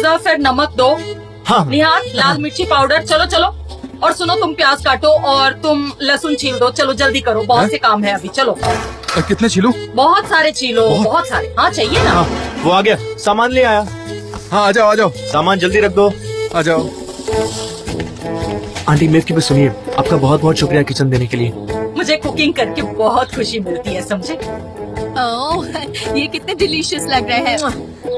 लिहाजा फिर नमक दो। हाँ निहार, लाल मिर्ची पाउडर। चलो चलो। और सुनो, तुम प्याज काटो और तुम लहसुन छील दो। चलो जल्दी करो, बहुत से काम है अभी। चलो। कितने छीलूं? बहुत सारे छीलो, बहुत सारे। हाँ चाहिए ना। हाँ, वो आ गया, सामान ले आया। हाँ आ जाओ आ जाओ। सामान जल्दी रख दो। आ जाओ। आंटी मेरे की भी सुनिए, आपका बहुत बहुत शुक्रिया किचन देने के लिए। मुझे कुकिंग करके बहुत खुशी मिलती है, समझे? ओह, ये कितने डिलीशियस लग रहे हैं।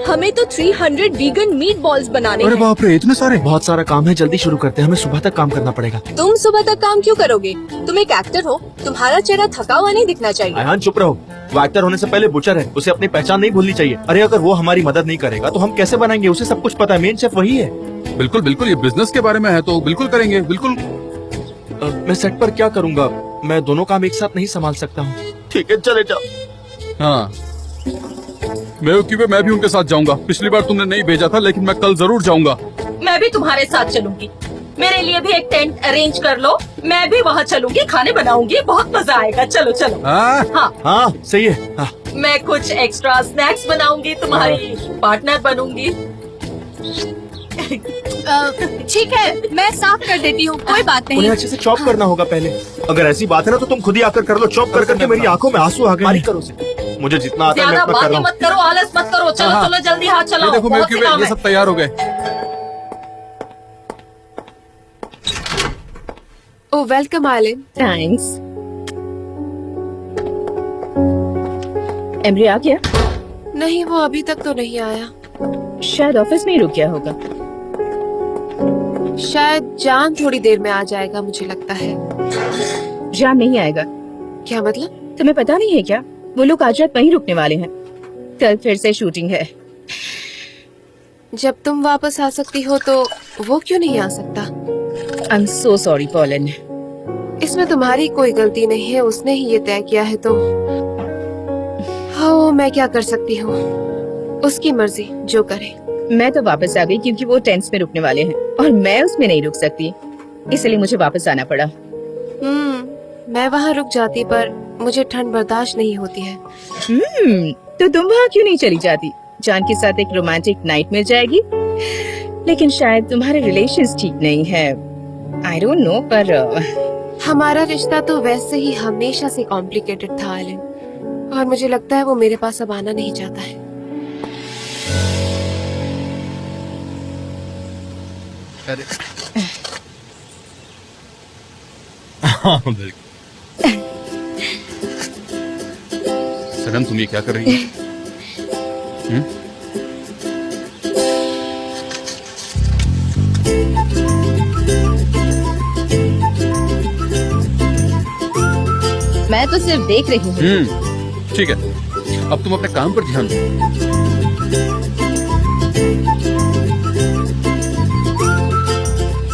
हमें तो 300 वीगन मीट बॉल्स बनाने अरे हैं। बाप रे, इतने सारे। बहुत सारा काम है, जल्दी शुरू करते हैं, हमें सुबह तक काम करना पड़ेगा। तुम सुबह तक काम क्यों करोगे? तुम एक एक्टर हो, तुम्हारा चेहरा थका हुआ नहीं दिखना चाहिए। अयान चुप रहो, वो एक्टर होने से पहले बुचर है, उसे अपनी पहचान नहीं भूलनी चाहिए। अरे अगर वो हमारी मदद नहीं करेगा तो हम कैसे बनाएंगे? उसे सब कुछ पता है, मेन शेफ वही है। बिल्कुल बिल्कुल, ये बिजनेस के बारे में है तो बिल्कुल करेंगे, बिल्कुल। मैं सेट पर क्या करूँगा? मैं दोनों काम एक साथ नहीं संभाल सकता हूँ। ठीक है चले जाओ। हाँ मैं भी उनके साथ जाऊंगा। पिछली बार तुमने नहीं भेजा था, लेकिन मैं कल जरूर जाऊंगा। मैं भी तुम्हारे साथ चलूंगी। मेरे लिए भी एक टेंट अरेंज कर लो, मैं भी वहाँ चलूंगी, खाने बनाऊंगी, बहुत मजा आएगा। चलो चलो। हाँ हाँ हाँ सही है। हाँ। मैं कुछ एक्स्ट्रा स्नैक्स बनाऊंगी, तुम्हारी पार्टनर बनूंगी। ठीक है, मैं साफ कर देती हूँ, कोई बात उन्हें नहीं। अच्छे से चॉप करना होगा पहले। अगर ऐसी बात है ना तो तुम खुद ही आकर कर लो। चॉप कर करके मेरी आंखों में आंसू आ गए। बारीक करो उसे। मुझे जितना आता है मैं ज्यादा उतना कर बातें रहा हूँ। मत करो, आलस मत करो। चलो हाँ। चलो जल्दी हाथ ये चलाओ, देखो बहुत से मिल्की वे, काम ये है। सब तैयार हो गए। ओह वेलकम आलिन। थैंक्स। एमरी आ गया? नहीं, वो अभी तक तो नहीं आया। शायद ऑफिस में ही रुक गया होगा। शायद जान थोड़ी देर में आ जाएगा, मुझे लगता है। जान नहीं आएगा। क्या मतलब? तुम्हें पता नहीं है क्या? वो लोग आज रात वहीं रुकने वाले हैं। कल फिर से शूटिंग है। जब तुम वापस आ सकती हो तो वो क्यों नहीं आ सकता? I am so sorry pollen. इसमें तुम्हारी कोई गलती नहीं है, उसने ही ये तय किया है तो हाँ, मैं क्या कर सकती हूँ। उसकी मर्जी, जो करे। मैं तो वापस आ गई क्योंकि वो टेंट्स में रुकने वाले हैं और मैं उसमें नहीं रुक सकती, इसलिए मुझे वापस आना पड़ा। मैं वहाँ रुक जाती पर मुझे ठंड बर्दाश्त नहीं होती है। तो तुम वहाँ क्यों नहीं चली जाती? जान के साथ एक रोमांटिक नाइट मिल जाएगी। लेकिन शायद तुम्हारे रिलेशंस ठीक नहीं है। आई डोंट नो, पर हमारा रिश्ता तो वैसे ही हमेशा से कॉम्प्लिकेटेड था आलिन, और मुझे लगता है वो मेरे पास अब आना नहीं चाहता है। अरे हाँ बिल्कुल। सनम तुम ये क्या कर रही हो? मैं तो सिर्फ देख रही हूँ। ठीक है, अब तुम अपने काम पर ध्यान दो।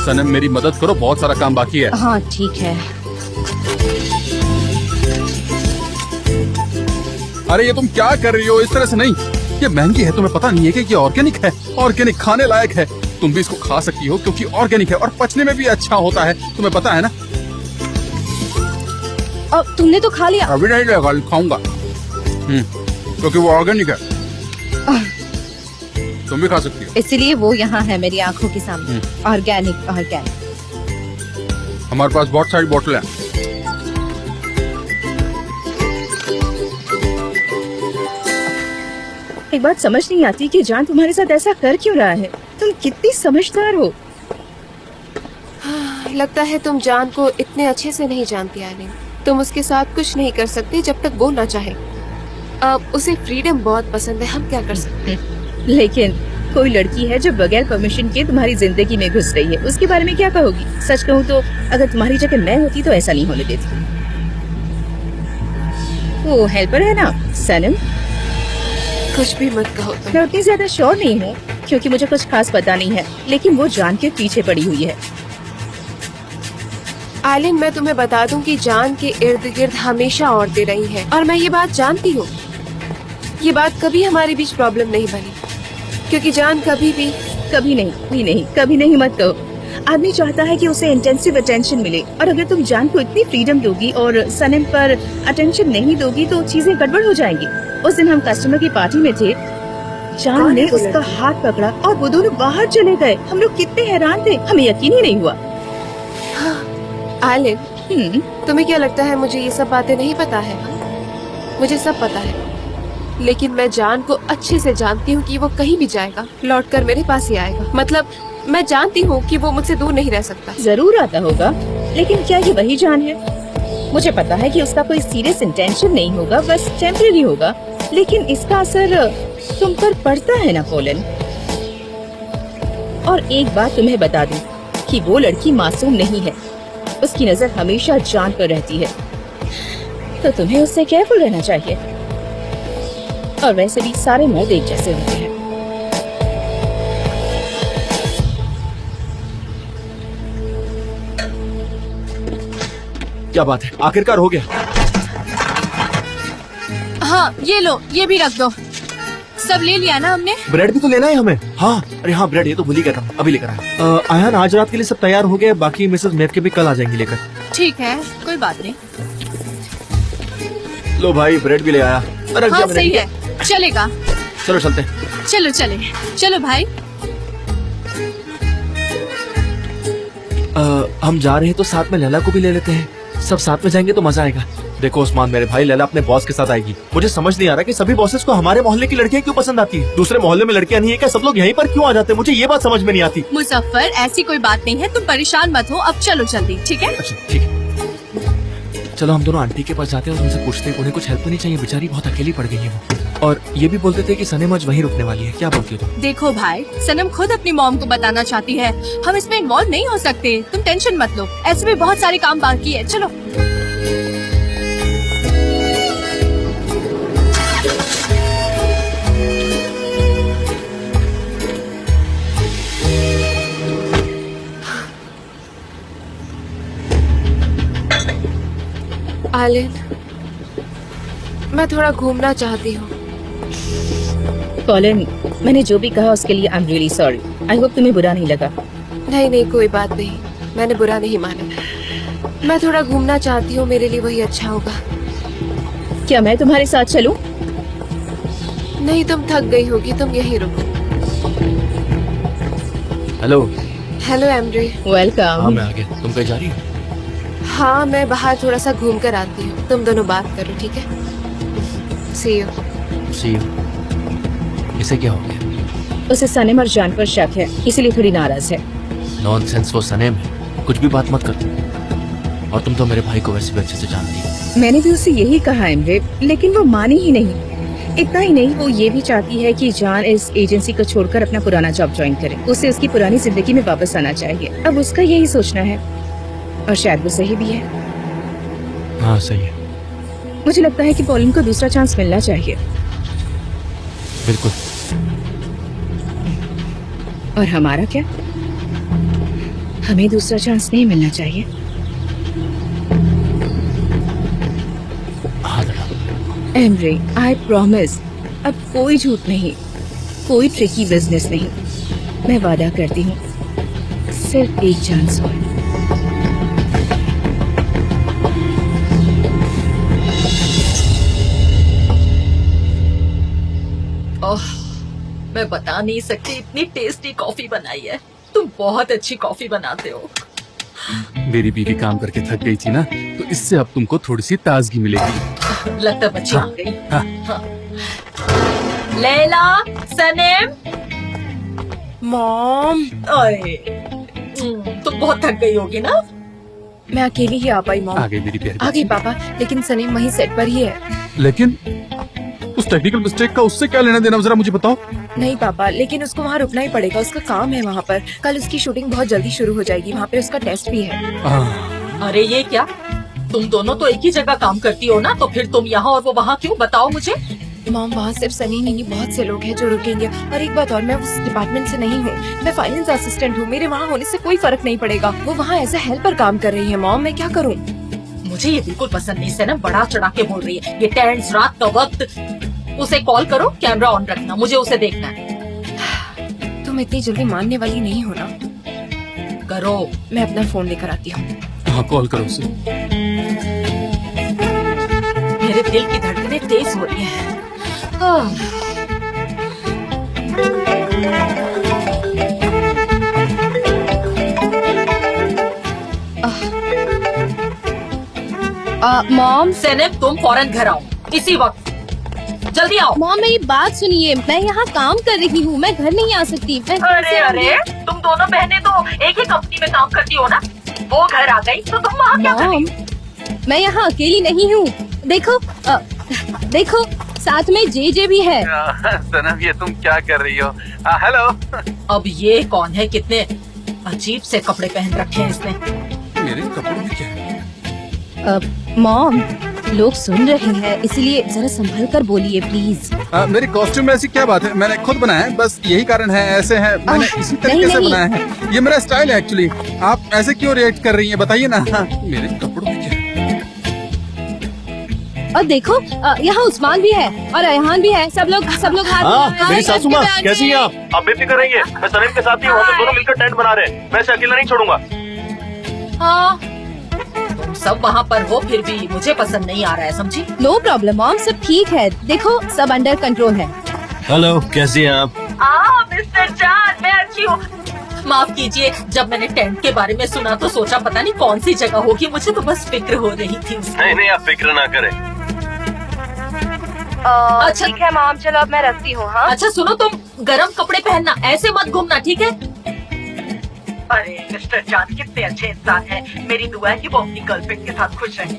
सनम मेरी मदद करो, बहुत सारा काम बाकी है। हाँ ठीक है। अरे ये तुम क्या कर रही हो? इस तरह से नहीं, ये महंगी है, तुम्हें पता नहीं है कि ये ऑर्गेनिक है। ऑर्गेनिक खाने लायक है, तुम भी इसको खा सकती हो क्योंकि ऑर्गेनिक है और पचने में भी अच्छा होता है, तुम्हें पता है ना? अब तुमने तो खा लिया। अभी नहीं लेगा, खाऊंगा क्योंकि वो ऑर्गेनिक है। तुम भी खा सकती हो। इसलिए वो यहाँ है मेरी आंखों के सामने। Organic organic. हमारे पास बहुत सारी बोतलें हैं। एक बात समझ नहीं आती कि जान तुम्हारे साथ ऐसा कर क्यों रहा है। तुम कितनी समझदार हो। लगता है तुम जान को इतने अच्छे से नहीं जानती आलिन। तुम उसके साथ कुछ नहीं कर सकती जब तक वो ना चाहे। अब उसे फ्रीडम बहुत पसंद है, हम क्या कर सकते हैं? लेकिन कोई लड़की है जो बगैर परमिशन के तुम्हारी जिंदगी में घुस रही है, उसके बारे में क्या कहोगी? सच कहूँ तो अगर तुम्हारी जगह मैं होती तो ऐसा नहीं होने देती। वो हेल्पर है ना सनम? कुछ भी मत कहो तुम। मैं उतनी ज्यादा श्योर नहीं हूँ क्योंकि मुझे कुछ खास पता नहीं है, लेकिन वो जान के पीछे पड़ी हुई है। आलिन, मैं तुम्हें बता दूं कि जान के इर्द गिर्द हमेशा औरतें रही हैं और मैं ये बात जानती हूँ। ये बात कभी हमारे बीच प्रॉब्लम नहीं बनी क्योंकि जान कभी नहीं मत कहो। आदमी चाहता है कि उसे इंटेंसिव अटेंशन मिले, और अगर तुम जान को इतनी फ्रीडम दोगी और सनम पर अटेंशन नहीं दोगी तो चीजें गड़बड़ हो जाएंगी। उस दिन हम कस्टमर की पार्टी में थे जान ने उसका हाथ पकड़ा और वो दोनों बाहर चले गए। हम लोग कितने हैरान थे, हमें यकीन ही नहीं हुआ। आलिन, तुम्हें क्या लगता है मुझे ये सब बातें नहीं पता है? मुझे सब पता है, लेकिन मैं जान को अच्छे से जानती हूँ कि वो कहीं भी जाएगा, लौटकर मेरे पास ही आएगा। मतलब मैं जानती हूँ कि वो मुझसे दूर नहीं रह सकता। जरूर आता होगा, लेकिन क्या ये वही जान है? मुझे पता है कि उसका कोई सीरियस इंटेंशन नहीं होगा, बस टेम्परेरी होगा, लेकिन इसका असर तुम पर पड़ता है ना पोलन। और एक बात तुम्हें बता दूं कि वो लड़की मासूम नहीं है, उसकी नजर हमेशा जान पर रहती है, तो तुम्हें उससे केयरफुल रहना चाहिए। और वैसे भी सारे मर्द एक जैसे होते हैं। क्या बात है, आखिरकार हो गया। हाँ ये लो, ये भी रख दो। सब ले लिया ना हमने? ब्रेड भी तो लेना है हमें। हाँ, अरे हाँ, ब्रेड ये तो भूल ही गया था, अभी लेकर आया। आयान, आज रात के लिए सब तैयार हो गया, बाकी मिसेस मेव के भी कल आ जाएंगी लेकर। ठीक है, कोई बात नहीं। लो भाई, ब्रेड भी ले आया। रख हाँ दिया मैंने। सही है, चलेगा। चलो चलते हैं। चलो चले, चलो भाई। हम जा रहे हैं तो साथ में लैला को भी ले लेते हैं, सब साथ में जाएंगे तो मजा आएगा। देखो उस्मान मेरे भाई, लैला अपने बॉस के साथ आएगी। मुझे समझ नहीं आ रहा कि सभी बॉसेस को हमारे मोहल्ले की लड़कियां क्यों पसंद आती है, दूसरे मोहल्ले में लड़कियां नहीं है क्या? सब लोग यहीं पर क्यों आ जाते हैं? मुझे ये बात समझ में नहीं आती। मुजफ्फर, ऐसी कोई बात नहीं है, तुम परेशान मत हो। अब चलो जल्दी, ठीक है? अच्छा ठीक है, चलो हम दोनों आंटी के पास जाते हैं और उनसे पूछते हैं, उन्हें कुछ हेल्प नहीं चाहिए, बेचारी बहुत अकेली पड़ गई है वो। और ये भी बोलते थे कि सनम आज वहीं रुकने वाली है, क्या बोलती हो तुम? देखो भाई, सनम खुद अपनी मॉम को बताना चाहती है, हम इसमें इन्वॉल्व नहीं हो सकते। तुम टेंशन मत लो, ऐसे भी बहुत सारे काम बाकी है। चलो। आलिन, मैं थोड़ा घूमना चाहती हूँ। पोलन, मैंने जो भी कहा उसके लिए I am really sorry. I hope तुम्हें बुरा नहीं लगा। नहीं नहीं, कोई बात नहीं, मैंने बुरा नहीं माना। मैं थोड़ा घूमना चाहती हूँ, मेरे लिए वही अच्छा होगा। क्या मैं तुम्हारे साथ चलूं? नहीं, तुम थक गई होगी, तुम यहीं रुको। हेलो। Hello Emre. हाँ वेलकम। मैं आ गया, तुम कहीं जा रही हो? हाँ, मैं बाहर थोड़ा सा घूम कर आती हूँ, तुम दोनों बात करो, ठीक है? See you. See you. इसे क्या हो गया? उसे सनम और जान पर शक है, इसीलिए थोड़ी नाराज है। नॉनसेंस, वो सनम है, कुछ भी बात मत कर। और तुम तो मेरे भाई को वैसे भी अच्छे से जानती हो। मैंने भी उसे यही कहा इमरे, लेकिन वो मानी ही नहीं। इतना ही नहीं, वो ये भी चाहती है कि जान इस एजेंसी को छोड़कर अपना पुराना जॉब ज्वाइन करे। उसे उसकी पुरानी जिंदगी में वापस आना चाहिए। अब उसका यही सोचना है, और शायद वो सही भी है। हाँ सही है। मुझे लगता है कि पोलन को दूसरा चांस मिलना चाहिए। बिल्कुल। और हमारा क्या? हमें दूसरा चांस नहीं मिलना चाहिए। हाँ दादा। एमरे, आई प्रॉमिस, अब कोई झूठ नहीं, कोई ट्रिकी बिजनेस नहीं। मैं वादा करती हूँ, सिर्फ एक चांस और। ओह, मैं बता नहीं सकती, इतनी टेस्टी कॉफी बनाई है। तुम बहुत अच्छी कॉफी बनाते हो। मेरी बीवी काम करके थक गई थी ना, तो इससे अब तुमको थोड़ी सी ताजगी मिलेगी। लगता बच्ची हाँ, आ गई। हाँ। हाँ। लैला, सनम। मॉम, तुम बहुत थक गई होगी ना? मैं अकेली ही आ पाई मॉम। आ गई मेरी प्यारी आ गई पापा, लेकिन सनीम वहीं सेट पर ही है। लेकिन उस टेक्निकल मिस्टेक का उससे क्या लेना देना, जरा मुझे बताओ। नहीं पापा, लेकिन उसको वहाँ रुकना ही पड़ेगा, उसका काम है वहाँ पर। कल उसकी शूटिंग बहुत जल्दी शुरू हो जाएगी, वहाँ पे उसका टेस्ट भी है। अरे ये क्या, तुम दोनों तो एक ही जगह काम करती हो ना, तो फिर तुम यहाँ और वो वहाँ क्यों, बताओ मुझे। मॉम, वहाँ सिर्फ सनी नहीं, बहुत से लोग हैं जो रुकेंगे। और एक बात और, मैं उस डिपार्टमेंट से नहीं हूँ, मैं फाइनेंस असिस्टेंट हूँ। मेरे वहाँ होने से कोई फर्क नहीं पड़ेगा। वो वहाँ एज ए हेल्पर काम कर रही है। मॉम, मैं क्या करूँ? मुझे ये बिल्कुल पसंद नहीं। सनम बड़ा चढ़ा के बोल रही है, ये टेंस रात का वक्त। उसे कॉल करो, कैमरा ऑन रखना, मुझे उसे देखना है। तुम इतनी जल्दी मानने वाली नहीं हो ना? करो। मैं अपना फोन लेकर आती हूँ। हाँ, कॉल करो उसे। मेरे दिल की धड़कनें तेज हो रही हैं। मॉम सेनेब तुम फौरन घर आओ इसी वक्त, जल्दी आओ। मॉम मेरी बात सुनिए, मैं यहाँ काम कर रही हूँ, मैं घर नहीं आ सकती। मैं अरे अरे, तुम दोनों बहनें तो एक ही कंपनी में काम करती हो ना? वो घर आ गई तो तुम वहाँ क्या कर रही हो? मैं यहाँ अकेली नहीं हूँ। देखो देखो साथ में जे भी है। सनम ये तुम क्या कर रही हो? हेलो। अब ये कौन है? कितने अजीब से कपड़े पहन रखे हैं इसने। मेरे कपड़ों में क्या है? मॉम लोग सुन रहे हैं, इसलिए जरा संभल कर बोलिए प्लीज। मेरे कॉस्ट्यूम में ऐसी क्या बात है? मैंने खुद बनाया है, बस यही कारण है ऐसे है। मैंने इसी तरीके से नहीं। बनाया है, ये मेरा स्टाइल है एक्चुअली। आप ऐसे क्यों रिएक्ट कर रही हैं बताइए ना। मेरे कपड़ों में क्या है? और देखो यहाँ उस्मान भी है और रेहान भी है। सब लोग हाथ हाँ, मेरी सासू माँ आगे। कैसी हैं आप बेफिक्र रहिए, मैं सलीम के साथ ही हूँ, हम दोनों मिलकर टेंट बना रहे हैं, मैं इसे अकेला नहीं छोड़ूंगा। हाँ, तुम सब वहाँ पर हो फिर भी मुझे पसंद नहीं आ रहा है, समझी? नो प्रॉब्लम मॉम, सब ठीक है। देखो सब अंडर कंट्रोल है। हेलो, कैसी हैं आप? मिस्टर जान, मैं अच्छी हूँ। माफ कीजिए, जब मैंने टेंट के बारे में सुना तो सोचा पता नहीं कौन सी जगह होगी, मुझे तो बस फिक्र हो रही थी उसकी। नहीं आप फिक्र ना करें। अच्छा ठीक है मॉम, चलो अब मैं रखती हूँ। हाँ अच्छा सुनो, तुम गरम कपड़े पहनना, ऐसे मत घूमना, ठीक है? अरे मिस्टर जान कितने अच्छे इंसान हैं। मेरी दुआ है कि वो अपनी गर्लफ्रेंड के साथ खुश रहे।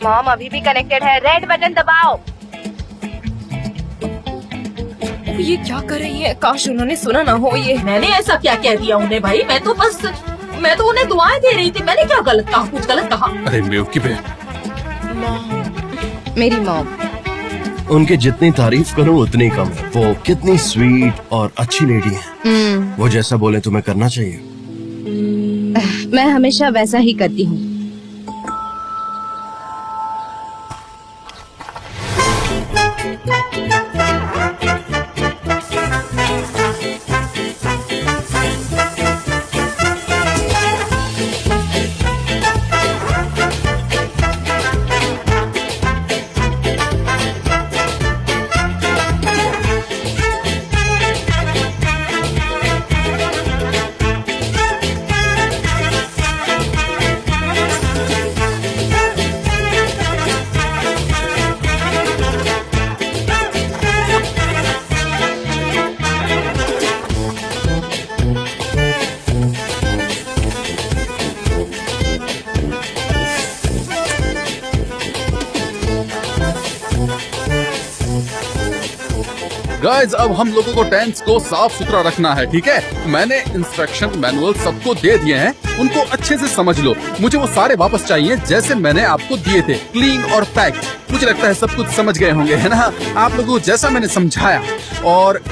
मॉम अभी भी कनेक्टेड है, रेड बटन दबाओ। ये क्या कर रही है? काश उन्होंने सुना ना हो ये। मैंने ऐसा क्या कह दिया उन्हें भाई? मैं तो उन्हें दुआएं दे रही थी। मैंने क्या गलत कहा? कुछ गलत कहा? अरे बेवकूफ है। मेरी मॉम। उनकी जितनी तारीफ करूं उतनी कम है। वो कितनी स्वीट और अच्छी लेडी है। वो जैसा बोले तुम्हें करना चाहिए। मैं हमेशा वैसा ही करती हूँ। गाइस अब हम लोगों को टेंट्स को साफ सुथरा रखना है, ठीक है? मैंने इंस्ट्रक्शन मैनुअल सबको दे दिए हैं, उनको अच्छे से समझ लो। मुझे वो सारे वापस चाहिए जैसे मैंने आपको दिए थे, क्लीन और पैक्ड। मुझे लगता है सब कुछ समझ गए होंगे, है ना? आप लोगों को जैसा मैंने समझाया। और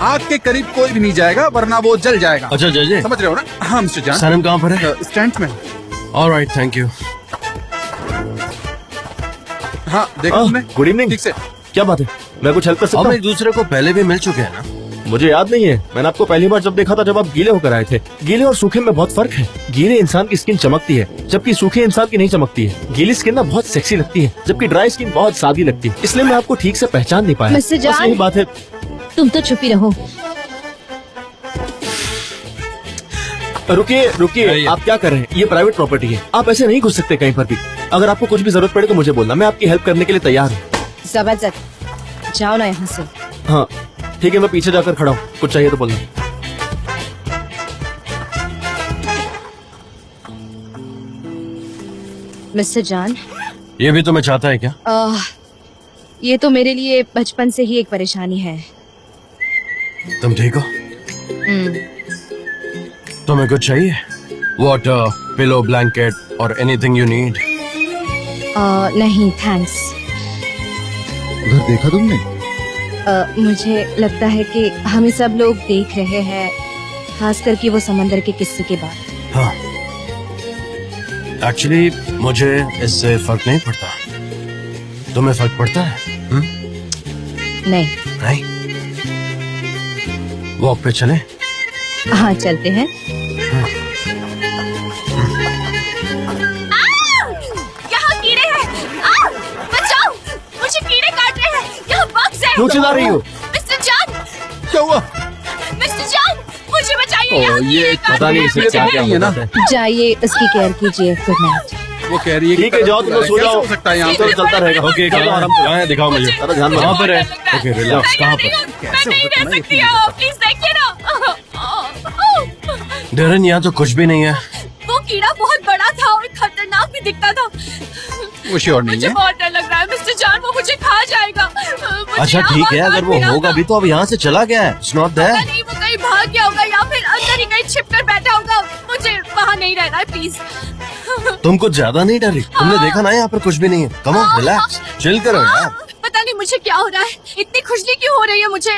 आग के करीब कोई भी नहीं जाएगा वरना वो जल जाएगा। अच्छा जय, समझ रहे हो ना? हाँ मिस्टर जान। सनम कहाँ पर है? स्टैंड में। Alright, thank you. हाँ देखा तुमने? Good evening. ठीक से। क्या बात है, मैं कुछ हेल्प कर सकता हम हूँ? एक दूसरे को पहले भी मिल चुके हैं ना? मुझे याद नहीं है, मैंने आपको पहली बार जब देखा था जब आप गीले होकर आए थे। गीले और सूखे में बहुत फर्क है। गीले इंसान की स्किन चमकती है जबकि सूखे इंसान की नहीं चमकती है। गीली स्किन ना बहुत सेक्सी लगती है जबकि ड्राई स्किन बहुत सादी लगती है, इसलिए मैं आपको ठीक से पहचान नहीं पाया। मिस्टर बस जान। यही बात है। तुम तो चुप ही रहो। रुकिए रुकिए, आप क्या कर रहे हैं? ये प्राइवेट प्रॉपर्टी है, आप ऐसे नहीं घुस सकते कहीं पर भी। अगर आपको कुछ भी जरूरत पड़े तो मुझे बोलना, मैं आपकी हेल्प करने के लिए तैयार हूँ। जबरदस्त, जाओ ना यहाँ से। हाँ ठीक है, मैं पीछे जाकर खड़ा हूँ, कुछ चाहिए तो बोलना। मिस्टर जान, ये भी तुम्हें चाहता है क्या? ये तो मेरे लिए बचपन से ही एक परेशानी है। तुम ठीक हो? तुम्हें कुछ चाहिए? वाटर, पिलो, ब्लैंकेट और एनीथिंग यू नीड? नहीं थैंक्स। घर देखा तुमने? मुझे लगता है कि हमें सब लोग देख रहे हैं, खास करके वो समंदर के किस्से के बाद। हाँ, एक्चुअली मुझे इससे फर्क नहीं पड़ता। तुम्हें फर्क पड़ता है? नहीं। नहीं? वॉक पे चलें? हाँ चलते हैं। यहाँ कीड़े हैं। बचाओ, मुझे कीड़े काट रहे हैं। यहाँ बग्स हैं। क्यों चिल्ला रही हो? मिस्टर जान, क्या हुआ? मिस्टर जान, मुझे बचाइए। ओ, यहाँ ये एक पता आदमी नहीं है, इसे मुझे क्या क्या है ना? होता है। जाइए, उसकी केयर कीजिए। Good night. वो कह रही है कि ठीक है, जाओ तुम लोग सो कैसे जाओ। हो सकता है यहाँ चलो, पे? चलता रहेगा। ओके, चलो, आराम कहाँ है? दिखाओ मुझे। अरे ध्यान कहाँ पर है? मुझे ओके, रिलैक्स। कहाँ पर? कैसे नहीं हो सकता रह है? सकती हो, प्लीज देखिए ना। डरन, यहाँ तो कुछ भी नहीं है। वो कीड़ा बहुत बड़ा था और खतरनाक भी दिखता था। वो श्योर नहीं मुझे है। बहुत डर लग रहा है मिस्टर जान, वो मुझे खा जाएगा। मुझे अच्छा यहाँ ठीक है, बहुत अगर वो डर होगा लगा। भी तो अब यहाँ से चला गया है। इट्स नॉट पता देयर। नहीं वो कहीं भाग गया होगा या फिर अंदर ही कहीं छिप कर बैठा होगा। मुझे वहाँ नहीं रहना है, प्लीज। तुम कुछ ज्यादा नहीं डरी? तुमने देखा ना यहाँ पर कुछ भी नहीं है। कम ऑन, रिलैक्स, चिल करो यार। पता नहीं मुझे क्या हो रहा है, इतनी खुजली क्यों हो रही है मुझे।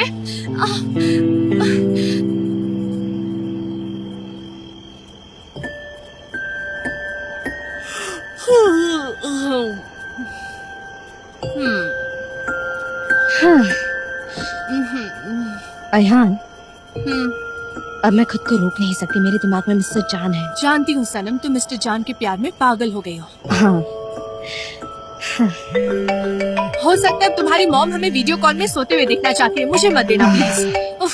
अयान, अब मैं खुद को रोक नहीं सकती। मेरे दिमाग में मिस्टर जान है। जानती हूँ सनम, तुम मिस्टर जान के प्यार में पागल हो गई हो। हाँ, हो सकता है तुम्हारी मॉम हमें वीडियो कॉल में सोते हुए देखना चाहती है। मुझे मत देना प्लीज। उफ,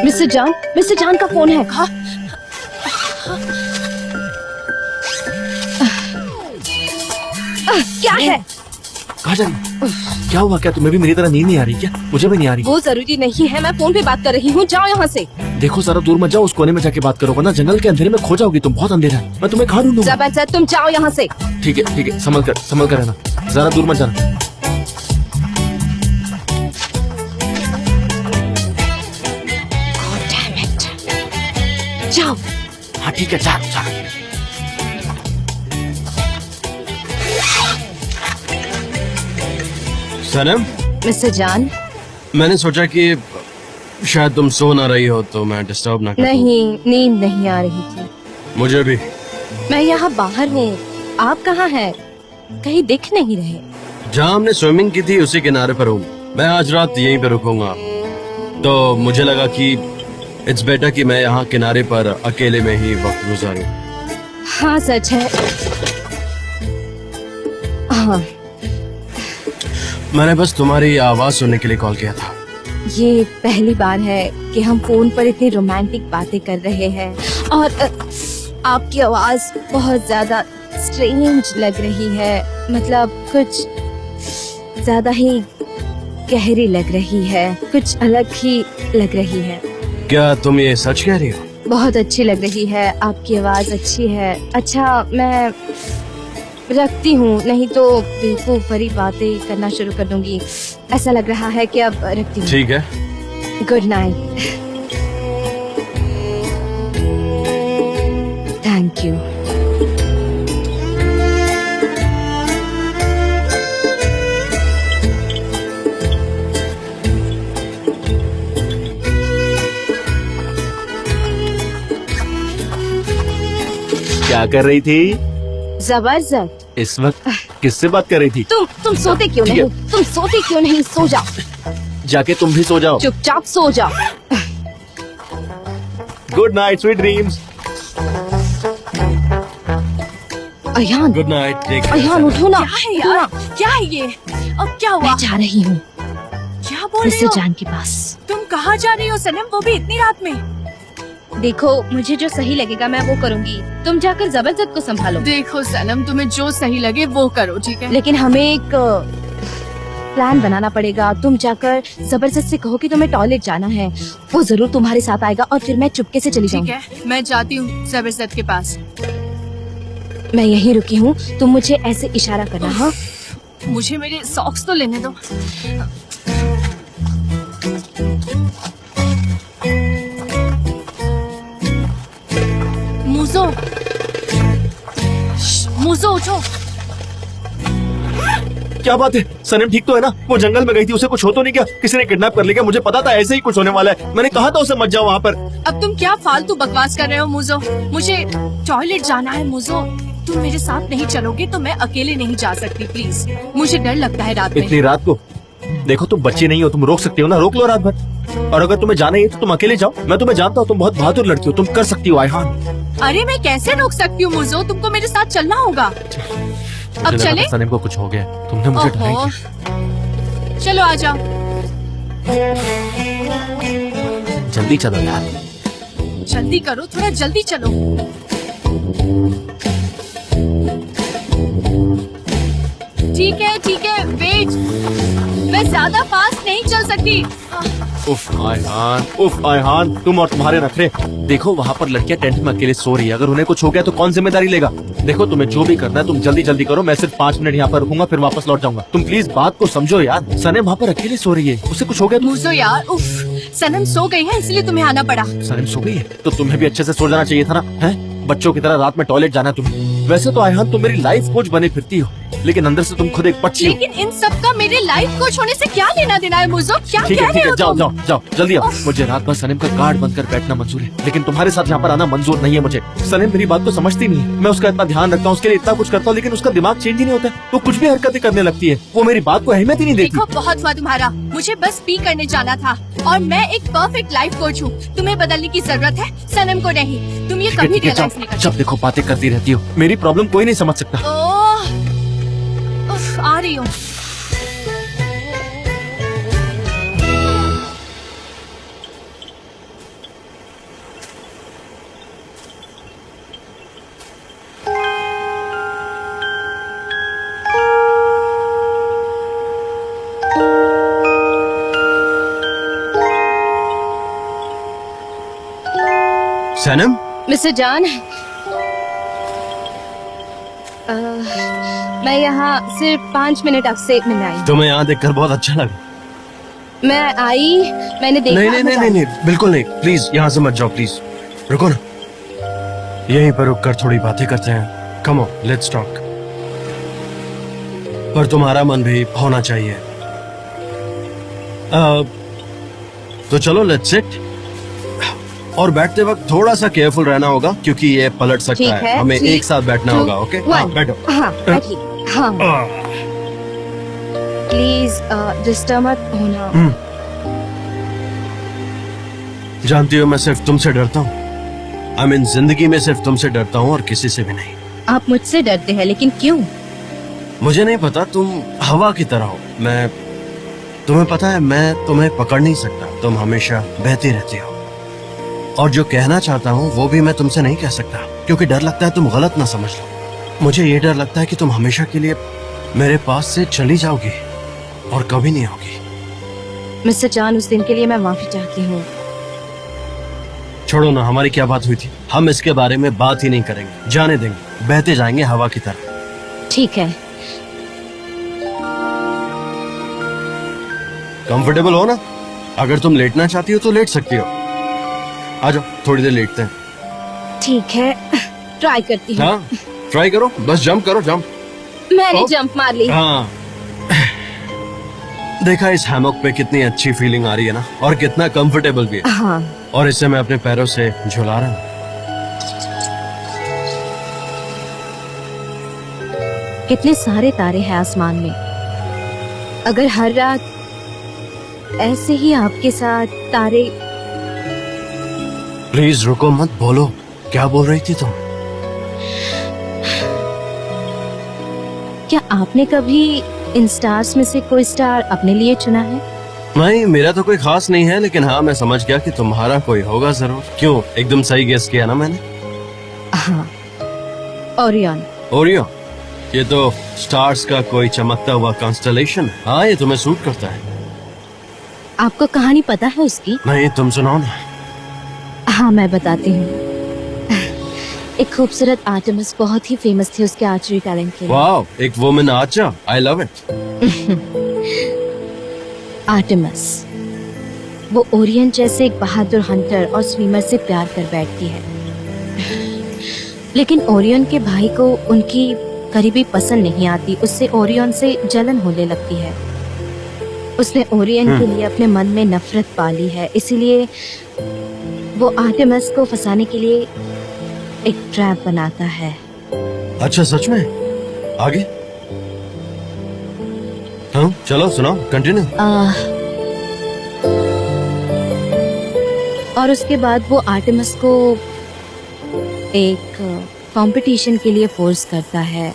मिस्टर जान का फोन है। हाँ? क्या है? कहाँ जा रही हो? क्या हुआ? क्या तुम्हें भी मेरी तरह नींद नहीं आ रही क्या? मुझे भी नहीं आ रही। वो जरूरी नहीं है, मैं फोन पे बात कर रही हूँ। जाओ यहाँ से। देखो सारा, दूर मत जाओ, उस कोने में जाके बात करो, वरना जंगल के अंधेरे में खो जाओगी तुम। बहुत अंधेरा है, मैं तुम्हें कहाँ ढूंढूंगा? जबरदस्त, तुम जाओ यहाँ से। ठीक है, संभल कर रहना। जरा दूर मत जाना। जाओ। हाँ ठीक है, जा। सनम, मिस्टर जान, मैंने सोचा कि शायद तुम सो ना रही हो तो मैं डिस्टर्ब ना करूं। नहीं, नींद नहीं आ रही थी। मुझे भी। मैं यहाँ बाहर हूँ। आप कहाँ हैं? कहीं दिख नहीं रहे। जहाँ हमने स्विमिंग की थी उसी किनारे पर हूँ। मैं आज रात यहीं पे रुकूंगा, तो मुझे लगा कि इट्स बेटर कि मैं यहाँ किनारे पर अकेले में ही वक्त गुजारूं। हाँ, सच है। हाँ, मैंने बस तुम्हारी आवाज सुनने के लिए कॉल किया था। ये पहली बार है कि हम फोन पर इतनी रोमांटिक बातें कर रहे हैं और आपकी आवाज बहुत ज्यादा स्ट्रेंज लग रही है। मतलब कुछ ज्यादा ही गहरी लग रही है, कुछ अलग ही लग रही है। क्या तुम ये सच कह रही हो? बहुत अच्छी लग रही है, आपकी आवाज अच्छी है। अच्छा, मैं रखती हूँ, नहीं तो बेवकूफ भरी बातें करना शुरू कर दूंगी। ऐसा लग रहा है कि अब रखती हूँ। ठीक है। Good night. Thank you. क्या कर रही थी जबरदस्त। इस वक्त? किससे बात कर रही थी? तुम सोते क्यों ठीक है। नहीं? तुम सोते क्यों नहीं? सो जाओ, जाके तुम भी सो जाओ। चुपचाप सो जाओ। Good night, sweet dreams. Ayaan, good night. Ayaan उठो ना। क्या है उठो यार? ना। क्या है ये? अब क्या हुआ? मैं जा रही हूँ क्या बोल रही मिस्टर हो? जान के पास। तुम कहाँ जा रही हो सनम, वो भी इतनी रात में? देखो, मुझे जो सही लगेगा मैं वो करूँगी। तुम जाकर जबरदस्त को संभालो। देखो सनम, तुम्हें जो सही लगे वो करो, ठीक है? लेकिन हमें एक प्लान बनाना पड़ेगा। तुम जाकर जबरदस्त से कहो कि तुम्हें टॉयलेट जाना है। वो जरूर तुम्हारे साथ आएगा और फिर मैं चुपके से चली ठीक जाऊंगी। है, मैं जाती हूँ जबरदस्त के पास। मैं यहीं रुकी हूँ, तुम मुझे ऐसे इशारा करना। हाँ, मुझे मेरे सॉक्स तो लेने दो। मुझो, मुझो उठो। क्या बात है? सनम ठीक तो है ना? वो जंगल में गई थी, उसे कुछ हो तो नहीं क्या? किसी ने किडनैप कर लिया? मुझे पता था ऐसे ही कुछ होने वाला है। मैंने कहा था उसे मत जाओ वहाँ पर। अब तुम क्या फालतू बकवास कर रहे हो मुझो? मुझे टॉयलेट जाना है मुझो। तुम मेरे साथ नहीं चलोगे तो मैं अकेले नहीं जा सकती, प्लीज। मुझे डर लगता है रात में। इतनी रात को? देखो तुम बच्ची नहीं हो, तुम रोक सकती हो ना, रोक लो रात भर। और अगर तुम्हें जाना ही है तो तुम अकेले जाओ। मैं तुम्हें जानता हूँ, तुम बहुत बहादुर लड़की हो, तुम कर सकती हो आयहान। अरे मैं कैसे रोक सकती हूँ मुझो? तुमको मेरे साथ चलना होगा। अब चले? सनम को कुछ हो गया, तुमने मुझे डराई ओहो, थी। चलो आ जाओ। जल्दी चलो यार। जल्दी करो, थोड़ा जल्दी चलो। ठीक है, वेट। मैं ज्यादा फास्ट नहीं चल सकती। उफ आयहान, तुम और तुम्हारे नखरे। देखो वहाँ पर लड़कियाँ टेंट में अकेले सो रही है, अगर उन्हें कुछ हो गया तो कौन जिम्मेदारी लेगा? देखो तुम्हें जो भी करना है तुम जल्दी जल्दी करो, मैं सिर्फ 5 मिनट यहाँ पर रुकूंगा, फिर वापस लौट जाऊंगा। तुम प्लीज बात को समझो यार, सनम वहाँ पर अकेले सो रही है, उसे कुछ हो गया तो? मुझो यार, उफ, सनम सो गई है इसलिए तुम्हें आना पड़ा। सनम सो गई है तो तुम्हें भी अच्छे से सो जाना चाहिए था ना, हैं? बच्चों की तरह रात में टॉयलेट जाना तुम्हें। वैसे तो आयहान तुम मेरी लाइफ कोच बनी फिरती हो, लेकिन अंदर से तुम खुद एक पक्षी हो। लेकिन इन सब का मेरे लाइफ कोच होने से क्या लेना देना है मुझो? क्या ठीक कह है रहे हो जाओ तुम? जाओ जाओ जल्दी आओ। मुझे रात भर सनम का कार्ड बनकर बैठना मंजूर है, लेकिन तुम्हारे साथ यहाँ पर आना मंजूर नहीं है मुझे। सनम मेरी बात को समझती नहीं है, मैं उसका इतना ध्यान रखता हूँ, उसके लिए इतना कुछ करता हूँ, लेकिन उसका दिमाग चेंज ही नहीं होता। वो कुछ भी हरकतें करने लगती है, वो मेरी बात को अहमियत ही नहीं देती। देखो बहुत हुआ तुम्हारा, मुझे बस पी करने जाना था और मैं एक परफेक्ट लाइफ कोच हूँ। तुम्हें बदलने की जरूरत है, सनम को नहीं। तुम ये कभी रियलाइज नहीं करते। जब देखो बातें करती रहती हो, मेरी प्रॉब्लम कोई नहीं समझ सकता। ओह, उफ, आ रही हूँ। सनम, मिस्टर जान, मैं यहाँ सिर्फ 5 मिनट आपसे मिलने आई। तुम्हें यहाँ देखकर बहुत अच्छा लगा। मैं आई, मैंने देखा। नहीं, बिल्कुल नहीं। प्लीज यहाँ से मत जाओ, प्लीज रुको ना, यहीं पर रुक कर थोड़ी बातें करते हैं। Come on, let's talk. पर तुम्हारा मन भी होना चाहिए। तो चलो लेट्स सिट। और बैठते वक्त थोड़ा सा केयरफुल रहना होगा क्योंकि ये पलट सकता ठीक है। है, हमें 3, एक साथ बैठना 2, होगा। ओके, 1। हाँ, बैठो। हाँ बैठिए। हाँ प्लीज डिस्टर्ब मत होना। जानती हो मैं सिर्फ तुमसे डरता हूँ। आई मीन जिंदगी में सिर्फ तुमसे डरता हूँ और किसी से भी नहीं। आप मुझसे डरते हैं, लेकिन क्यों? मुझे नहीं पता, तुम हवा की तरह हो। तुम्हें पता है मैं तुम्हें पकड़ नहीं सकता, तुम हमेशा बहती रहती हो। और जो कहना चाहता हूँ वो भी मैं तुमसे नहीं कह सकता क्योंकि डर लगता है तुम गलत ना समझ लो। मुझे ये डर लगता है कि तुम हमेशा के लिए मेरे पास से चली जाओगी और कभी नहीं आओगी। मिस्टर जान, उस दिन के लिए मैं माफी चाहती हूँ। छोड़ो ना, हमारी क्या बात हुई थी? हम इसके बारे में बात ही नहीं करेंगे, जाने देंगे, बहते जाएंगे हवा की तरह। ठीक है। कंफर्टेबल हो ना? अगर तुम लेटना चाहती हो तो लेट सकती हो। आ जाओ, थोड़ी देर लेटते हैं। ठीक है, ट्राई करती हूँ। हाँ, ट्राई करो, बस जंप करो, जंप। मैंने जंप मार ली। हाँ, देखा इस हैमॉक पे कितनी अच्छी फीलिंग आ रही है ना, और कितना कंफर्टेबल भी है। हाँ, और इसे मैं अपने पैरों से झुला रहा हूँ। कितने सारे तारे हैं आसमान में। अगर हर रात ऐसे ही आपके साथ तारे। प्लीज रुको मत, बोलो क्या बोल रही थी तुम? क्या आपने कभी इन स्टार्स में से कोई स्टार अपने लिए चुना है? नहीं, मेरा तो कोई खास नहीं है, लेकिन हाँ मैं समझ गया कि तुम्हारा कोई होगा जरूर। क्यों, एकदम सही गेस किया ना मैंने? हाँ, ओरियन। ओरियन, ये तो स्टार्स का कोई चमकता हुआ कॉन्स्टेलेशन है। हाँ, ये तुम्हें सूट करता है। आपको कहानी पता है उसकी? नहीं, तुम सुनाओ ना। हाँ मैं बताती हूँ। एक खूबसूरत आर्टेमिस बहुत ही फेमस थी उसके आर्चरी टैलेंट के लिए। वाओ, एक women Archer, I love it. Artemis, वो ओरियन जैसे एक बहादुर हंटर और स्विमर से प्यार कर बैठती है, लेकिन ओरियन के भाई को उनकी करीबी पसंद नहीं आती। उससे ओरियन से जलन होने लगती है। उसने ओरियन के लिए अपने मन में नफरत पाली है, इसीलिए वो आर्टेमिस को फंसाने के लिए एक ट्रैप बनाता है। अच्छा, सच में? आगे? हाँ, चलो सुनाओ, कंटिन्यू। और उसके बाद वो आर्टेमिस को एक कंपटीशन के लिए फोर्स करता है।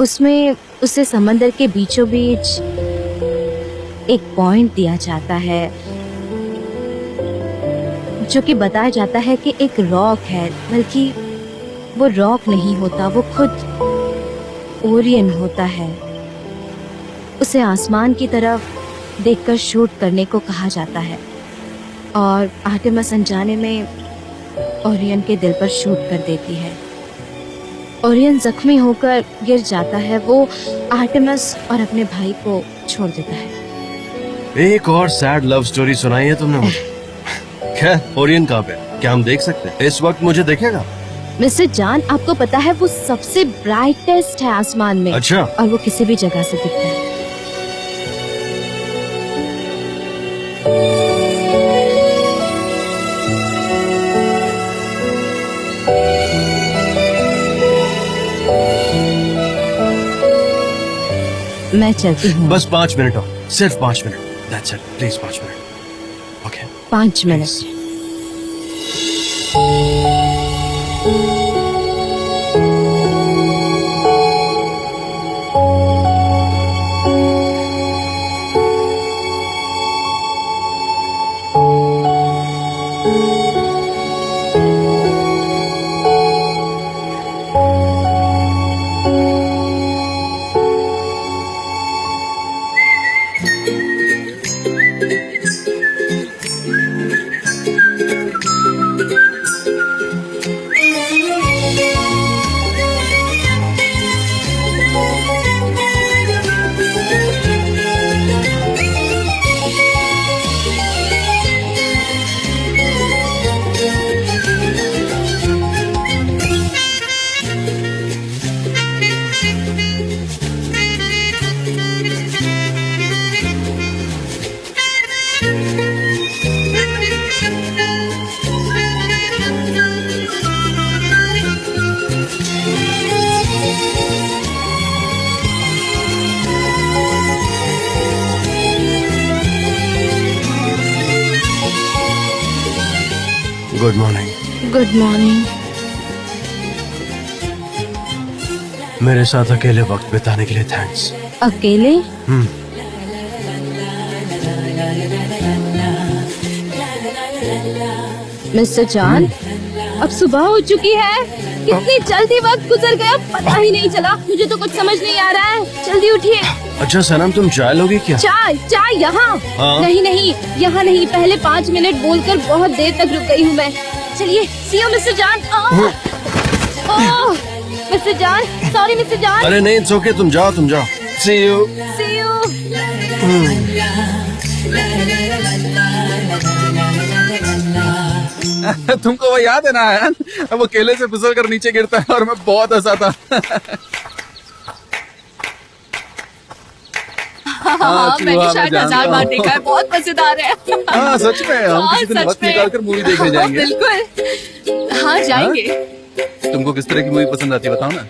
उसमें उसे समंदर के बीचों बीच एक पॉइंट दिया जाता है जो कि बताया जाता है कि एक रॉक है, बल्कि वो रॉक नहीं होता, वो खुद ओरियन होता है। उसे आसमान की तरफ देखकर शूट करने को कहा जाता है और आर्टेमिस अनजाने में ओरियन के दिल पर शूट कर देती है। ओरियन जख्मी होकर गिर जाता है। वो आर्टेमिस और अपने भाई को छोड़ देता है। एक और सैड लव स्टोरी सुनाई है तुमने मुझे। खैर, ओरियन कहाँ पे? क्या हम देख सकते हैं? इस वक्त मुझे देखेगा? मिस्टर जान, आपको पता है वो सबसे ब्राइटेस्ट है आसमान में। अच्छा। और वो किसी भी जगह से दिखता है। मैं चलती हूँ। बस 5 मिनट और, सिर्फ 5 minute. That's it. Please 5 minute. Okay. 5 minute. Good morning. Good morning. मेरे साथ अकेले वक्त बिताने के लिए थैंक्स। अकेले? मिस्टर जॉन, अब सुबह हो चुकी है। कितनी जल्दी वक्त गुजर गया, पता ही नहीं चला। मुझे तो कुछ समझ नहीं आ रहा है। जल्दी उठिए। अच्छा सनम, तुम चाय लोगी क्या? चाय? चाय यहाँ? हाँ। नहीं नहीं, यहाँ नहीं। पहले 5 मिनट बोलकर बहुत देर तक रुक गई हूँ मैं। चलिए। See you mister John. Oh mister John, sorry mister John. अरे नहीं, इट्स ओके, तुम जाओ। See you. See you. तुमको वो याद है ना आयन? वो केले से फिसल कर नीचे गिरता है और मैं बहुत हंसा था। हाँ, मैंने शायद 1000 बार देखा है। बहुत मजेदार है। हाँ सच में, हम हाँ, किसी दिन सच वक्त में। निकाल कर मूवी देखने जाएंगे। बिल्कुल। हाँ जाएंगे। तुमको किस तरह की मूवी पसंद आती है बताओ ना।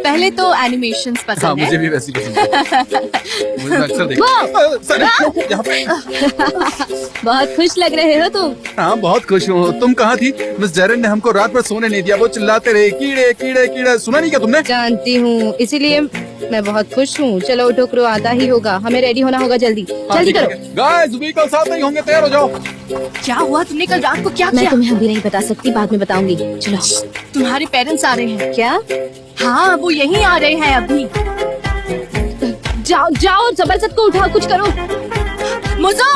पहले तो एनिमेशंस हाँ पसंद मुझे है। भी वैसी पसंद है। मुझे अक्सर देखता यहाँ पे। बहुत खुश लग रहे हो तुम। हाँ बहुत खुश हूँ। तुम कहाँ थी? मिस जैरन ने हमको रात भर सोने नहीं दिया। वो चिल्लाते रहे, कीड़े कीड़े कीड़े। सुना नहीं क्या तुमने? जानती हूँ, इसीलिए मैं बहुत खुश हूँ। चलो उठो, क्रू आता ही होगा। हमें रेडी होना होगा। जल्दी जल्दी करो। गाइस व्हीकल साथ नहीं होंगे, तैयार हो जाओ। क्या हुआ? तुमने कल रात को क्या मैं किया? तुम्हें अभी नहीं बता सकती, बाद में बताऊंगी। चलो। तुम्हारे पेरेंट्स आ रहे हैं। क्या? हाँ वो यहीं आ रहे हैं अभी। जाओ जाओ, जबरदस्त को उठाओ, कुछ करो। मुझो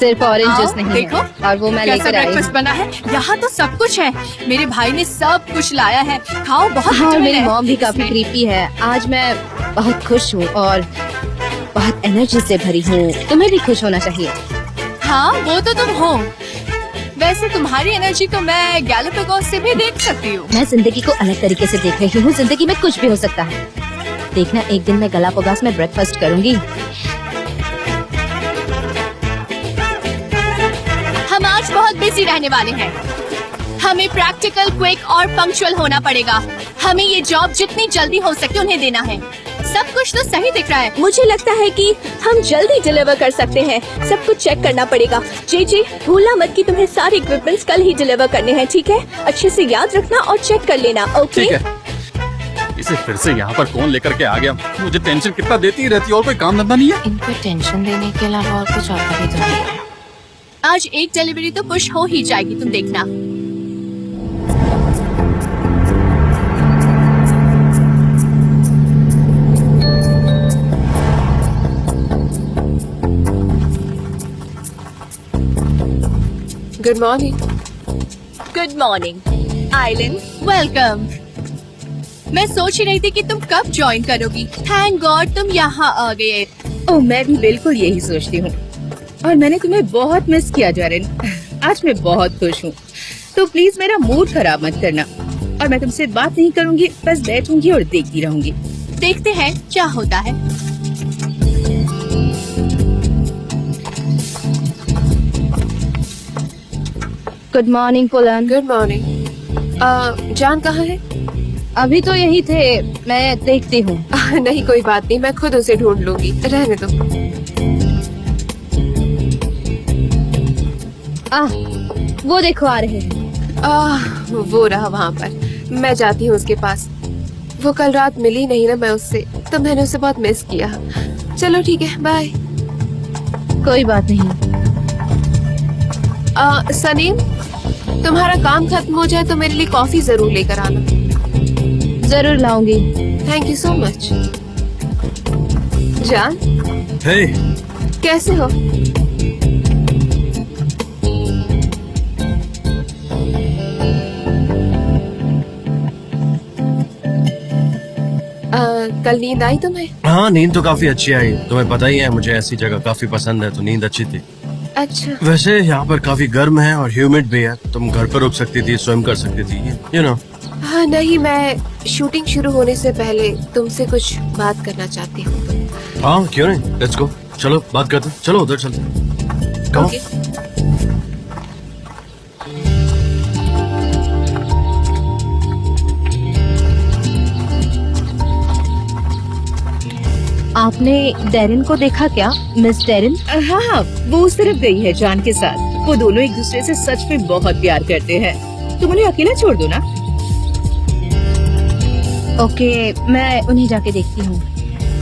सिर्फ ऑरेंज जूस नहीं देखो है, और वो मैं कैसा लेकर आई हूँ। ब्रेकफास्ट बना है। यहाँ तो सब कुछ है, मेरे भाई ने सब कुछ लाया है, खाओ। बहुत हाँ, और vitamin मेरी है मॉम भी काफी इसमें। क्रीपी है। आज मैं बहुत खुश हूँ और बहुत एनर्जी से भरी हूँ। तुम्हें भी खुश होना चाहिए। हाँ वो तो तुम हो। वैसे तुम्हारी एनर्जी तो मैं गैलापागोस से भी देख सकती हूँ। मैं जिंदगी को अलग तरीके से देख रही हूँ। जिंदगी में कुछ भी हो सकता है। देखना, एक दिन मैं गैलापागोस में ब्रेकफास्ट करूंगी। हम आज बहुत बिजी रहने वाले हैं। हमें प्रैक्टिकल, क्विक और पंक्चुअल होना पड़ेगा। हमें ये जॉब जितनी जल्दी हो सके उन्हें देना है। सब कुछ तो सही दिख रहा है। मुझे लगता है कि हम जल्दी डिलीवर कर सकते हैं। सब कुछ चेक करना पड़ेगा। जी भूलना मत कि तुम्हें सारे इक्विपमेंट्स कल ही डिलीवर करने हैं, ठीक है? अच्छे से याद रखना और चेक कर लेना, ओके? ठीक है। इसे फिर से यहाँ पर कौन लेकर के आ गया? मुझे टेंशन कितना देती रहती है, और कोई काम धंधा नहीं है। इनको टेंशन देने के अलावा और कुछ आता भी तो नहीं है। आज एक डिलीवरी तो पुश हो ही जाएगी, तुम देखना। Good morning. Good morning Eileen. Welcome. मैं सोच ही रही थी कि तुम कब ज्वाइन करोगी। थैंक गॉड तुम यहाँ आ गए। ओह, मैं भी बिल्कुल यही सोचती हूँ। और मैंने तुम्हें बहुत मिस किया जैरिन। आज मैं बहुत खुश हूँ। तो प्लीज मेरा मूड खराब मत करना। और मैं तुमसे बात नहीं करूँगी, बस बैठूंगी और देखती रहूंगी। देखते हैं क्या होता है। गुड मॉर्निंग पुलन। Good morning. जान कहाँ है? अभी तो यही थे, मैं देखती हूँ। नहीं कोई बात नहीं, मैं खुद उसे ढूंढ लूंगी, रहने दो। वो देखो आ रहे हैं। वो रहा वहाँ पर। मैं जाती हूँ उसके पास। वो कल रात मिली नहीं ना मैं उससे, तो मैंने उसे बहुत मिस किया। चलो ठीक है, बाय। कोई बात नहीं। सनीम, तुम्हारा काम खत्म हो जाए तो मेरे लिए कॉफी जरूर लेकर आना। जरूर लाऊंगी। Thank you so much. जान, हे, कैसे हो? कल नींद आई तुम्हें? हाँ, नींद तो काफी अच्छी आई। तुम्हें पता ही है मुझे ऐसी जगह काफी पसंद है, तो नींद अच्छी थी। अच्छा। वैसे यहाँ पर काफी गर्म है और ह्यूमिड भी है। तुम घर पर रुक सकती थी, स्विम कर सकती थी, यू नो। हाँ नहीं, मैं शूटिंग शुरू होने से पहले तुमसे कुछ बात करना चाहती हूँ। हाँ, क्यों नहीं, लेट्स गो। चलो बात करते हैं। चलो उधर चलते हैं। Come on. ओके। आपने डेरिन को देखा क्या, मिस डेरिन? हाँ, वो उस तरफ गई है जान के साथ। वो दोनों एक दूसरे से सच में बहुत प्यार करते हैं। तुम उन्हें अकेला छोड़ दो ना। ओके, मैं उन्हें जाके देखती हूँ।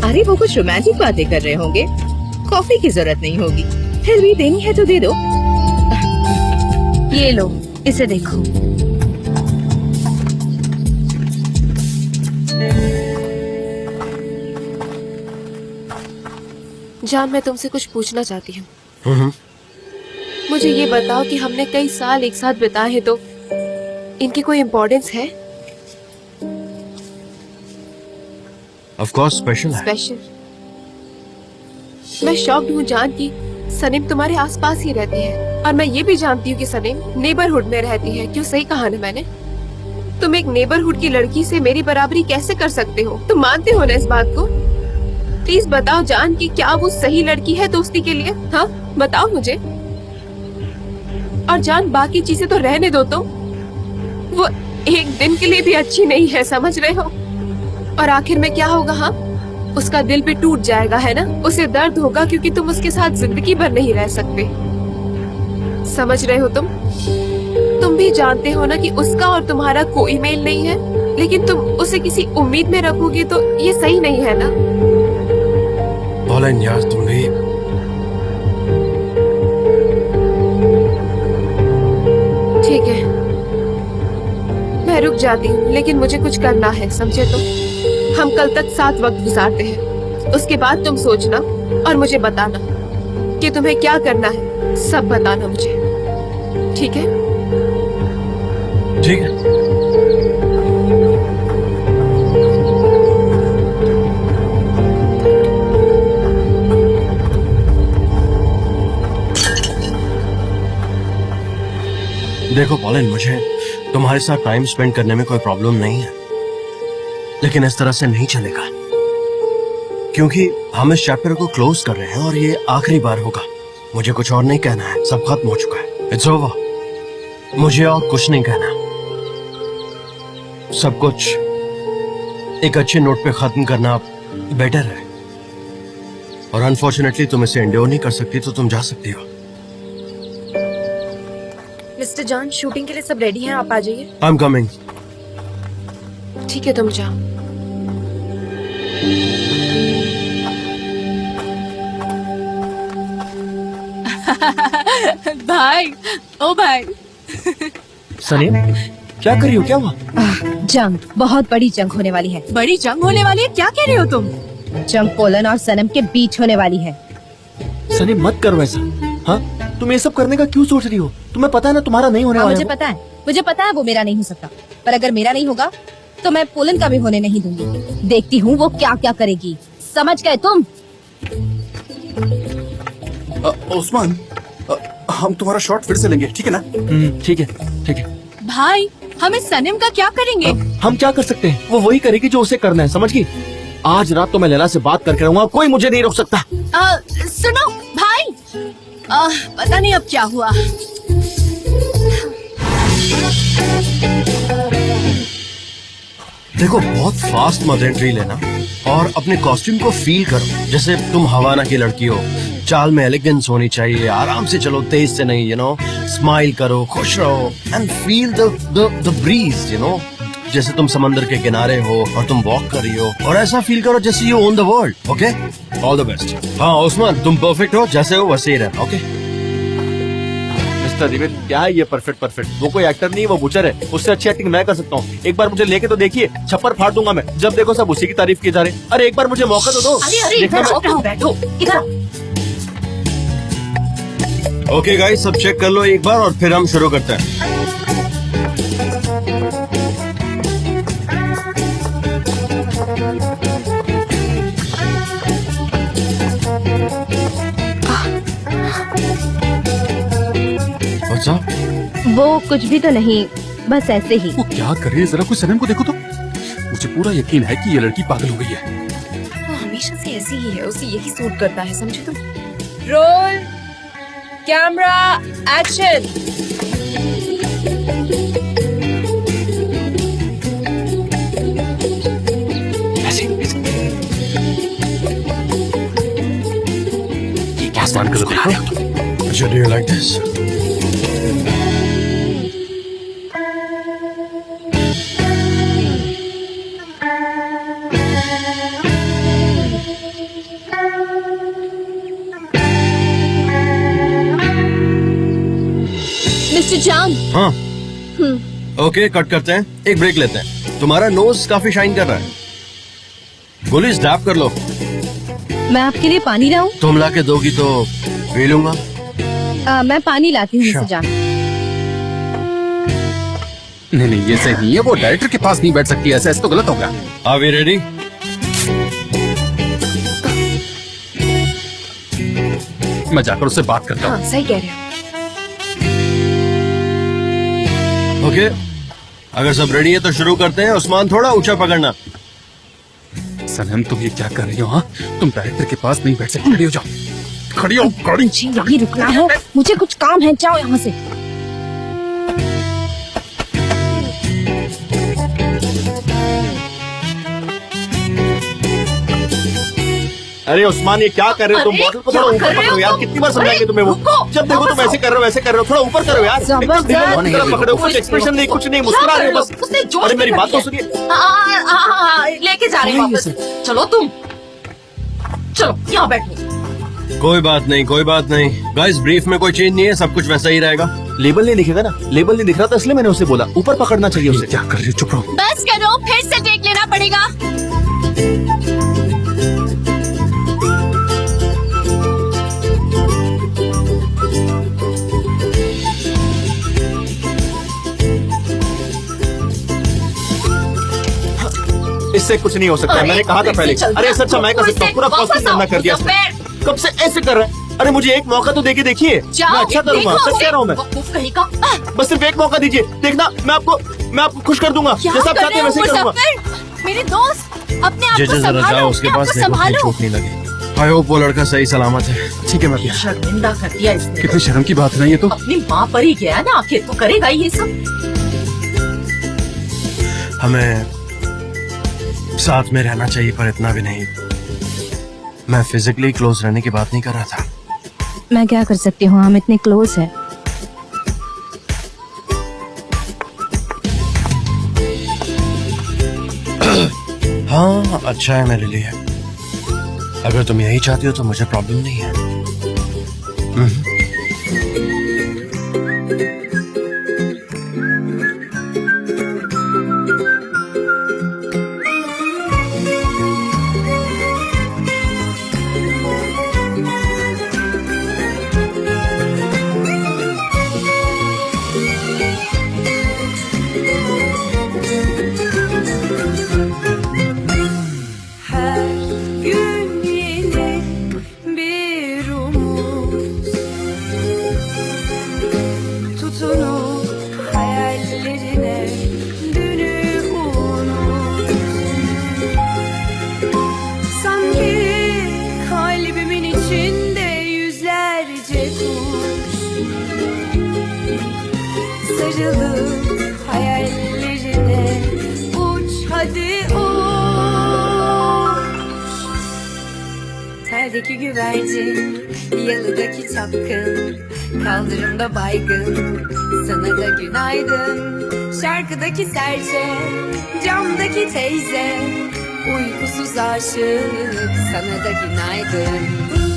अरे वो कुछ रोमांटिक बातें कर रहे होंगे। कॉफी की जरूरत नहीं होगी, फिर भी देनी है तो दे दो। ये लो, इसे देखो। जान, मैं तुमसे कुछ पूछना चाहती हूँ। मुझे ये बताओ कि हमने कई साल एक साथ बिताए हैं, तो इनकी कोई इम्पोर्टेंस है? ऑफ कोर्स स्पेशल है। स्पेशल? मैं शॉक्ड हूँ जान कि सनीम तुम्हारे आसपास ही रहती है, और मैं ये भी जानती हूँ कि सनीम नेबरहुड में रहती है। क्यों, सही कहा ना मैंने? तुम एक नेबरहुड की लड़की से मेरी बराबरी कैसे कर सकते हो? तुम मानते हो ना इस बात को? प्लीज बताओ जान कि क्या वो सही लड़की है दोस्ती के लिए? हाँ बताओ मुझे। और जान, बाकी चीजें तो रहने दो, तुम वो एक दिन के लिए भी अच्छी नहीं है, समझ रहे हो? और आखिर में क्या होगा? हाँ, उसका दिल भी टूट जाएगा, है ना? उसे दर्द होगा क्योंकि तुम उसके साथ जिंदगी भर नहीं रह सकते। समझ रहे हो तुम भी जानते हो ना कि उसका और तुम्हारा कोई मेल नहीं है, लेकिन तुम उसे किसी उम्मीद में रखोगे तो ये सही नहीं है ना? बोलन यार, तुम भी। ठीक है, मैं रुक जाती हूँ, लेकिन मुझे कुछ करना है, समझे? तो हम कल तक साथ वक्त गुजारते हैं, उसके बाद तुम सोचना और मुझे बताना कि तुम्हें क्या करना है। सब बताना मुझे, ठीक है? ठीक है। देखो पॉलिन, मुझे तुम्हारे साथ टाइम स्पेंड करने में कोई प्रॉब्लम नहीं है, लेकिन इस तरह से नहीं चलेगा, क्योंकि हम इस चैप्टर को क्लोज कर रहे हैं और ये आखिरी बार होगा। मुझे कुछ और नहीं कहना है, सब खत्म हो चुका है। It's over. मुझे और कुछ नहीं कहना, सब कुछ एक अच्छे नोट पे खत्म करना बेटर है। और अनफॉर्चुनेटली तुम इसे एंड्योर नहीं कर सकती, तो तुम जा सकती हो। मिस्टर जॉन, शूटिंग के लिए सब रेडी हैं, आप आ जाइए। I am coming. ठीक है, तुम जाओ। भाई, ओ भाई। सनी, क्या कर रही हो? क्या हुआ? जंग, बहुत बड़ी जंग होने वाली है। बड़ी जंग होने वाली है? क्या कह रहे हो तुम? जंग पोलन और सनम के बीच होने वाली है। सनी, मत करो ऐसा। हाँ, तुम ये सब करने का क्यों सोच रही हो? तुम्हें पता है ना तुम्हारा नहीं होने वाला मुझे पता है, मुझे पता है वो मेरा नहीं हो सकता, पर अगर मेरा नहीं होगा तो मैं पोलन का भी होने नहीं दूंगी। देखती हूँ वो क्या क्या करेगी, समझ गए तुम? उस्मान, हम तुम्हारा शॉट फिर से लेंगे, ठीक है ना? ठीक है, ठीक है। भाई, हम इस सनम का क्या करेंगे? हम क्या कर सकते हैं? वो वही करेगी जो उसे करना है, समझ गई? आज रात तो मैं लैला से बात करके रहूंगा, कोई मुझे नहीं रोक सकता। सुनो भाई, पता नहीं अब क्या हुआ। देखो, बहुत फास्ट मदर एंट्री लेना और अपने कॉस्ट्यूम को फील करो जैसे तुम हवाना की लड़की हो। चाल में एलिगेंस होनी चाहिए, आराम से चलो, तेज से नहीं, स्माइल करो, खुश रहो एंड फील द ब्रीज, जैसे तुम समंदर के किनारे हो और तुम वॉक कर रही हो, और ऐसा फील करो जैसे you own the world. Okay, all the best. हाँ उस्मान, तुम परफेक्ट हो, जैसे हो वैसे ही रहना। ओके मिस्टर रिविल, क्या है ये परफेक्ट? वो कोई एक्टर नहीं है, वो बुचर है। उससे अच्छी एक्टिंग मैं कर सकता हूँ। एक बार मुझे लेके तो देखिए, छप्पर फाड़ दूंगा मैं। जब देखो सब उसी की तारीफ की जा रहे। अरे एक बार मुझे मौका तो दो। अरे देखना इधर आओ, बैठो इधर। ओके गाइस, सब चेक कर लो एक बार और फिर हम शुरू करते हैं। What's up? वो कुछ भी तो नहीं, बस ऐसे ही। वो क्या कर रही है? जरा कुछ सनम को देखो तो। मुझे पूरा यकीन है कि ये लड़की पागल हो गई है। वो हमेशा से ऐसी ही है, उसे यही सूट करता है, समझे तुम? Roll camera action. ये क्या आसमान का देखो। Do you like this? Mister John. हाँ। ओके, कट करते हैं, एक ब्रेक लेते हैं। तुम्हारा नोज काफी शाइन कर रहा है। गोली स्टैप कर लो। मैं आपके लिए पानी लाऊं? तुम ला के दोगी तो पी लूंगा। मैं पानी लाती हूँ मिस्टर जॉन। नहीं, ये सही नहीं है। वो डायरेक्टर के पास नहीं बैठ सकती, ऐसा तो गलत होगा। Are we ready? मैं जाकर उससे बात करता हूँ। हाँ, सही कह रहे हो। ओके, अगर सब रेडी है तो शुरू करते हैं। उस्मान, थोड़ा ऊंचा पकड़ना। सनम, तुम ये क्या कर रही हो? हाँ, तुम डायरेक्टर के पास नहीं बैठ सकती। खड़ी हो जाओ, खड़ी हो, खड़ी। यही रुकना है, मुझे कुछ काम है, जाओ यहाँ से। अरे उस्मान, ये क्या कर रहे हो तुम? अरे, बॉटल को थोड़ा क्या ऊपर कर रहे पकड़ो हो यार। तुम? कितनी बार समझाएंगे तुम्हें वो? रुको, जब देखो तुम ऐसे कर रहे हो, थोड़ा ऊपर करो यार। जबरदस्त। एकदम पकड़ो, कुछ एक्सप्रेशन नहीं, कुछ नहीं, मुस्कुरा रहे हो बस। उसने जोश अरे मेरी में बात कर तो दिया। सुनिए। लेके जा रहे हैं वापस। चलो तुम, चलो यहाँ बैठो। कोई बात नहीं, कोई बात नहीं। गाइस, ब्रीफ में कोई चेंज नहीं है, सब कुछ वैसा ही रहेगा। लेबल नहीं दिखेगा ना, लेबल नहीं दिख रहा था, इसलिए मैंने उसे बोला ऊपर पकड़ना चाहिए उसे। क्या कर रही हो? चुप रहो। बस करो, फिर से टेक लेना पड़ेगा। इससे कुछ नहीं हो सकता। अरे, मैंने कहा था फिर से पहले। चल अरे गया। इससे अच्छा मैं कर सकता हूँ। पूरा वापस कॉस्ट्यूम आओ, करना कर दिया मुझे इसने। कब से ऐसे कर रहा है? अरे मुझे एक मौका तो देके देखिए। मैं जाओ, अच्छा करूंगा, देखो सच कह रहा हूँ मैं। वकूफ कहीं का। बस सिर्फ एक मौका दीजिए, देखना मैं आपको खुश कर दूंगा। क्या जैसा आप कर चाहते रहे हैं हो वैसे ही करूंगा। मुजफ्फर? मेरे दोस्त, अपने आप जे को जे जरा संभालो, जाओ उसके अपने आप पास को देखो कहीं संभालो। चोट नहीं लगी। आई होप वो लड़का सही सलामत है। ठीक है मैं भी। शर्मिंदा कर दिया इसने। कितनी शर्म की बात है ना ये तो। अपनी माँ पर ही गया ना, आखिर तो करेगा ही ये सब। हमें साथ में रहना चाहिए पर इतना भी नहीं। मैं फिजिकली क्लोज रहने की बात नहीं कर रहा था। मैं क्या कर सकती हूँ, हम इतने क्लोज हैं। हाँ अच्छा है मेरे लिए। अगर तुम यही चाहती हो तो मुझे प्रॉब्लम नहीं है। Her gün yeni bir umut, tutunup hayallerine dünü unut. Sanki kalbimin içinde yüzlerce kuş, sarılıp hayallerine uç hadi uç. Terdeki güvercin, yalıdaki çapkın, kaldırımda baygın, sana da günaydın. Şarkıdaki serçe, camdaki teyze, uykusuz aşık, sana da günaydın.